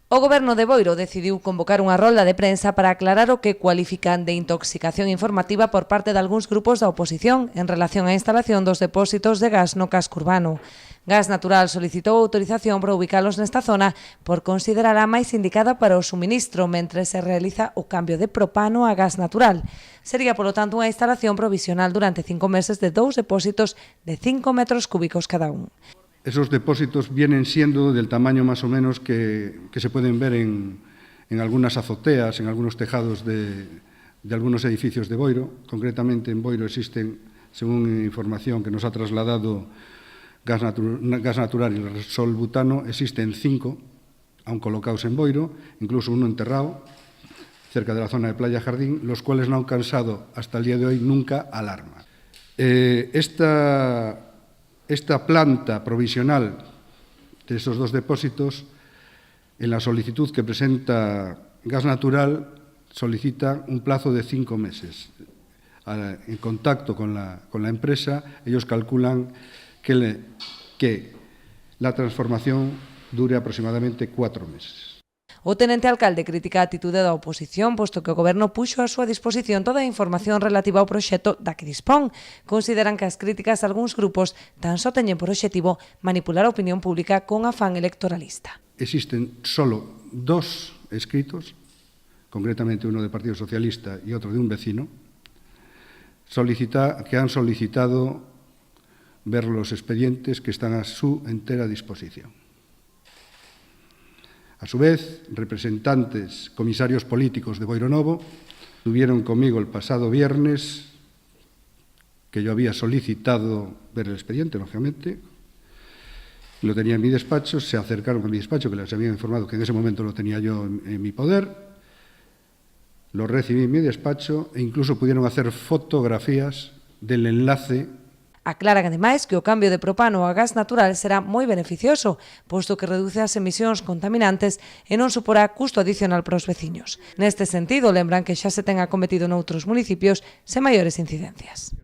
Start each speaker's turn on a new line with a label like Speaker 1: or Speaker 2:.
Speaker 1: O Goberno de Boiro decidiu convocar unha rolda de prensa para aclarar o que cualifican de intoxicación informativa por parte de algúns grupos da oposición en relación á instalación dos depósitos de gas no casco urbano. Gas Natural solicitou autorización para ubicalos nesta zona por considerará máis indicada para o suministro mentre se realiza o cambio de propano a gas natural. Sería, polo tanto, unha instalación provisional durante 5 meses de 2 depósitos de 5 metros cúbicos cada un.
Speaker 2: Esos depósitos vienen siendo del tamaño más o menos que se pueden ver en algunas azoteas, en algunos tejados de algunos edificios de Boiro. Concretamente en Boiro existen, según información que nos ha trasladado Gas Natural y Repsol Butano, existen 5, aún colocados en Boiro, incluso uno enterrado, cerca de la zona de Playa Jardín, los cuales no han causado hasta el día de hoy nunca alarma. Esta planta provisional de esos 2 depósitos, en la solicitud que presenta Gas Natural, solicita un plazo de 5 meses. En contacto con la empresa, ellos calculan que la transformación dure aproximadamente 4 meses.
Speaker 1: O tenente alcalde critica a atitude da oposición, posto que o Goberno puxo a súa disposición toda a información relativa ao proxecto da que dispón. Consideran que as críticas a algúns grupos tan só teñen por obxectivo manipular a opinión pública con afán electoralista.
Speaker 2: Existen solo 2 escritos, concretamente uno del Partido Socialista y otro de un vecino, que han solicitado ver los expedientes que están a su entera disposición. A su vez, representantes, comisarios políticos de Boiro Novo, estuvieron conmigo el pasado viernes, que yo había solicitado ver el expediente, lógicamente, lo tenía en mi despacho, se acercaron a mi despacho, que les había informado que en ese momento lo tenía yo en mi poder, lo recibí en mi despacho e incluso pudieron hacer fotografías del enlace.
Speaker 1: Aclaran, ademais, que o cambio de propano a gas natural será moi beneficioso, posto que reduce as emisións contaminantes e non suporá custo adicional para os veciños. Neste sentido, lembran que xa se ten acometido noutros municipios sen maiores incidencias.